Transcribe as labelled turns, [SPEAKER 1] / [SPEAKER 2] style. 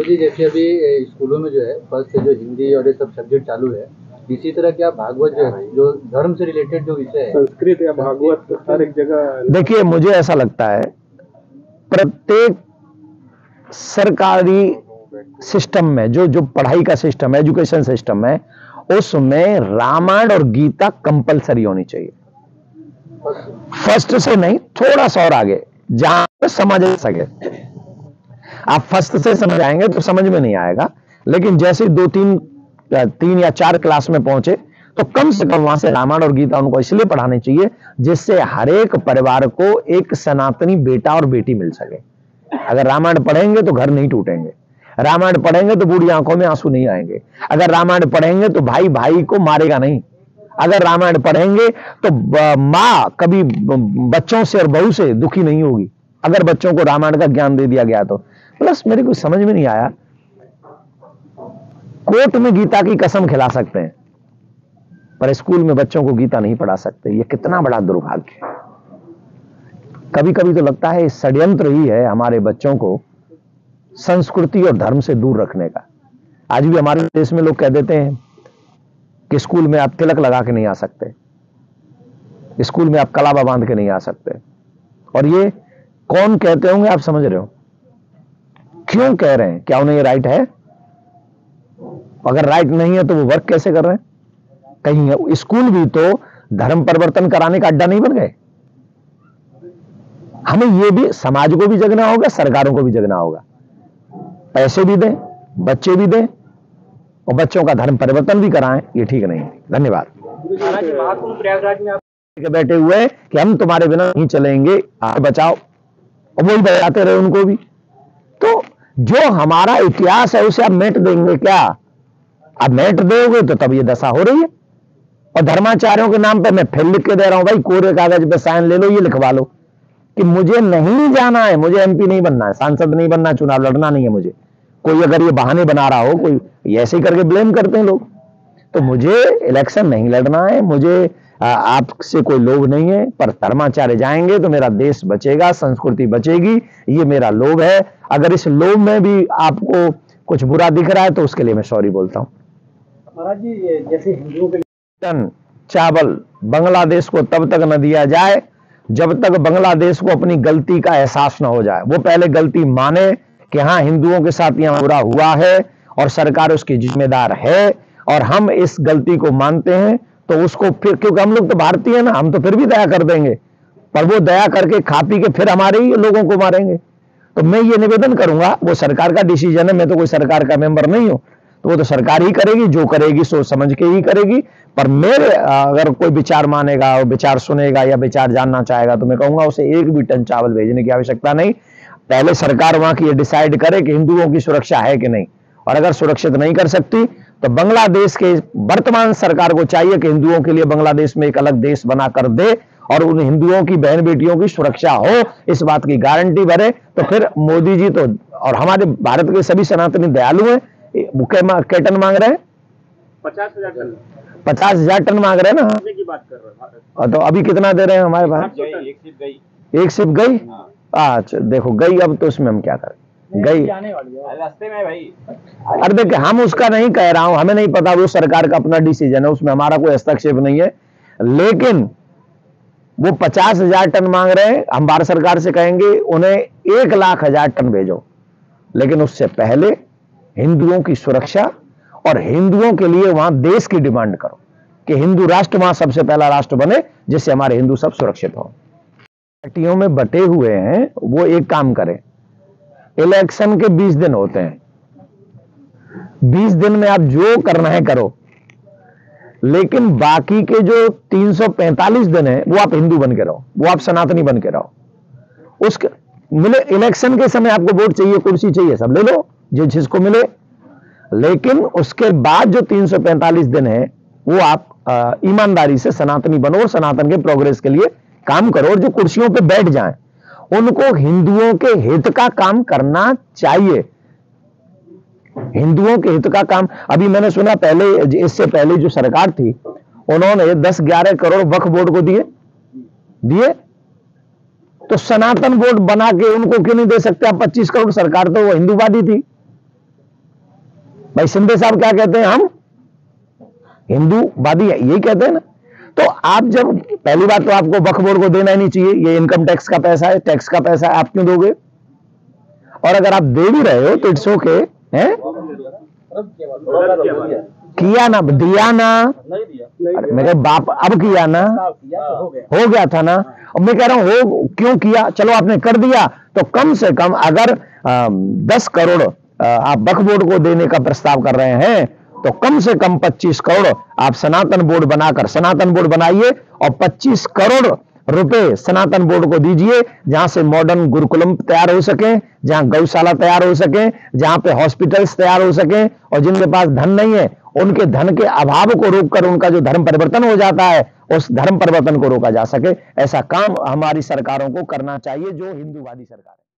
[SPEAKER 1] जी जैसे अभी स्कूलों में जो है फर्स्ट से जो हिंदी और ये सब सब्जेक्ट चालू है, इसी तरह क्या भागवत जो है जो धर्म से रिलेटेड जो विषय है,
[SPEAKER 2] संस्कृत या भागवत हर एक जगह।
[SPEAKER 3] देखिए, मुझे ऐसा लगता है प्रत्येक सरकारी सिस्टम में जो पढ़ाई का सिस्टम है, एजुकेशन सिस्टम है, उसमें रामायण और गीता कंपलसरी होनी चाहिए। फर्स्ट से नहीं, थोड़ा सा और आगे जहां पे समझ सके। आप फर्स्ट से समझ आएंगे तो समझ में नहीं आएगा, लेकिन जैसे तीन या चार क्लास में पहुंचे तो कम से कम वहां से रामायण और गीता उनको इसलिए पढ़ानी चाहिए जिससे हर एक परिवार को एक सनातनी बेटा और बेटी मिल सके। अगर रामायण पढ़ेंगे तो घर नहीं टूटेंगे, रामायण पढ़ेंगे तो बूढ़ी आंखों में आंसू नहीं आएंगे, अगर रामायण पढ़ेंगे तो भाई भाई को मारेगा नहीं, अगर रामायण पढ़ेंगे तो मां कभी बच्चों से और बहू से दुखी नहीं होगी अगर बच्चों को रामायण का ज्ञान दे दिया गया तो। प्लस मेरे को समझ में नहीं आया, कोर्ट में गीता की कसम खिला सकते हैं पर स्कूल में बच्चों को गीता नहीं पढ़ा सकते। ये कितना बड़ा दुर्भाग्य है। कभी कभी तो लगता है षड्यंत्र ही है हमारे बच्चों को संस्कृति और धर्म से दूर रखने का। आज भी हमारे देश में लोग कह देते हैं कि स्कूल में आप तिलक लगा के नहीं आ सकते, स्कूल में आप कलावा बांध के नहीं आ सकते। और ये कौन कहते होंगे आप समझ रहे हो? क्यों कह रहे हैं? क्या उन्हें ये राइट है? अगर राइट नहीं है तो वो वर्क कैसे कर रहे हैं? कहीं स्कूल भी तो धर्म परिवर्तन कराने का अड्डा नहीं बन गए। हमें ये भी, समाज को भी जगना होगा, सरकारों को भी जगना होगा। पैसे भी दें, बच्चे भी दें और बच्चों का धर्म परिवर्तन भी कराएं, ये ठीक नहीं है। धन्यवाद।
[SPEAKER 2] महाकुंभ प्रयागराज में आप
[SPEAKER 3] बैठे हुए कि हम तुम्हारे बिना नहीं चलेंगे, आप बचाओ, और वही बचाते रहे उनको भी। तो जो हमारा इतिहास है उसे आप मेट देंगे क्या? आप मेट दोगे तो तब ये दशा हो रही है। और धर्माचार्यों के नाम पे मैं फिर लिख के दे रहा हूं, भाई कोरे कागज पे साइन ले लो, ये लिखवा लो कि मुझे नहीं जाना है, मुझे एमपी नहीं बनना है, सांसद नहीं बनना, चुनाव लड़ना नहीं है मुझे। कोई अगर ये बहाने बना रहा हो, कोई ऐसे ही करके ब्लेम करते हैं लोग, तो मुझे इलेक्शन नहीं लड़ना है, मुझे आपसे कोई लोभ नहीं है, पर धर्माचार्य जाएंगे तो मेरा देश बचेगा, संस्कृति बचेगी, ये मेरा लोभ है। अगर इस लोभ में भी आपको कुछ बुरा दिख रहा है तो उसके लिए मैं सॉरी बोलता हूं।
[SPEAKER 2] महाराज जी, जैसे हिंदुओं के
[SPEAKER 3] टन चावल बांग्लादेश को तब तक न दिया जाए जब तक बांग्लादेश को अपनी गलती का एहसास न हो जाए। वो पहले गलती माने कि हाँ, हिंदुओं के साथ यहां बुरा हुआ है और सरकार उसकी जिम्मेदार है, और हम इस गलती को मानते हैं, तो उसको फिर, क्योंकि हम लोग तो भारतीय हैं ना, हम तो फिर भी दया कर देंगे, पर वो दया करके खा पी के फिर हमारे ही लोगों को मारेंगे। तो मैं ये निवेदन करूंगा, वो सरकार का डिसीजन है, मैं तो कोई सरकार का मेंबर नहीं हूं, तो वो तो सरकार ही करेगी, जो करेगी सोच समझ के ही करेगी। पर मेरे अगर कोई विचार मानेगा, विचार सुनेगा या विचार जानना चाहेगा तो मैं कहूंगा उसे एक भी टन चावल भेजने की आवश्यकता नहीं। पहले सरकार वहां की ये डिसाइड करे कि हिंदुओं की सुरक्षा है कि नहीं, और अगर सुरक्षित नहीं कर सकती तो बांग्लादेश के वर्तमान सरकार को चाहिए कि हिंदुओं के लिए बांग्लादेश में एक अलग देश बना कर दे और उन हिंदुओं की बहन बेटियों की सुरक्षा हो, इस बात की गारंटी भरे। तो फिर मोदी जी तो, और हमारे भारत के सभी सनातनी दयालु हैं, क्या टन मांग रहे हैं?
[SPEAKER 2] 50,000 टन।
[SPEAKER 3] 50,000 टन मांग रहे हैं ना,
[SPEAKER 2] की बात कर रहे हैं।
[SPEAKER 3] तो अभी कितना दे रहे हैं हमारे पास? एक सिर्फ गई। अच्छा देखो, गई, अब तो उसमें हम क्या करें, गई
[SPEAKER 2] रास्ते में भाई।
[SPEAKER 3] अरे देखिए, हम उसका नहीं कह रहा हूं, हमें नहीं पता, वो सरकार का अपना डिसीजन है, उसमें हमारा कोई हस्तक्षेप नहीं है। लेकिन वो 50,000 टन मांग रहे हैं, हम भारत सरकार से कहेंगे उन्हें 1,00,000 टन भेजो, लेकिन उससे पहले हिंदुओं की सुरक्षा और हिंदुओं के लिए वहां देश की डिमांड करो कि हिंदू राष्ट्र वहां सबसे पहला राष्ट्र बने, जिससे हमारे हिंदू सब सुरक्षित हो। पार्टियों में बटे हुए हैं, वो एक काम करें, इलेक्शन के 20 दिन होते हैं, 20 दिन में आप जो करना है करो, लेकिन बाकी के जो 345 दिन है वो आप हिंदू बन के रहो, वो आप सनातनी बन के रहो। उसके मिले इलेक्शन के समय आपको वोट चाहिए, कुर्सी चाहिए, सब ले लो जो जिसको मिले, लेकिन उसके बाद जो 345 दिन है वो आप ईमानदारी से सनातनी बनो और सनातन के प्रोग्रेस के लिए काम करो, और जो कुर्सियों पे बैठ जाएं उनको हिंदुओं के हित का काम करना चाहिए। हिंदुओं के हित का काम, अभी मैंने सुना पहले, इससे पहले जो सरकार थी उन्होंने 10-11 करोड़ वक्फ बोर्ड को दिए, तो सनातन बोर्ड बना के उनको क्यों नहीं दे सकते आप 25 करोड़? सरकार तो वो हिंदूवादी थी, भाई शिंदे साहब क्या कहते हैं, हम हिंदूवादी है, यही कहते हैं ना। तो आप जब, पहली बात तो आपको वक्फ बोर्ड को देना ही नहीं चाहिए, ये इनकम टैक्स का पैसा है, टैक्स का पैसा है, आप क्यों दोगे? और अगर आप दे भी रहे हो तो इट्स ओके, हैं? किया ना, दिया ना, अरे मेरे बाप, अब किया ना, हो गया था ना। अब मैं कह रहा हूं हो क्यों किया, चलो आपने कर दिया तो कम से कम अगर 10 करोड़ आप वक्फ बोर्ड को देने का प्रस्ताव कर रहे हैं तो कम से कम 25 करोड़ आप सनातन बोर्ड बनाकर, सनातन बोर्ड बनाइए और 25 करोड़ रुपए सनातन बोर्ड को दीजिए, जहां से मॉडर्न गुरुकुलम तैयार हो सके, जहां गौशाला तैयार हो सके, जहां पे हॉस्पिटल्स तैयार हो सके। और जिनके पास धन नहीं है उनके धन के अभाव को रोककर उनका जो धर्म परिवर्तन हो जाता है उस धर्म परिवर्तन को रोका जा सके। ऐसा काम हमारी सरकारों को करना चाहिए, जो हिंदूवादी सरकार है।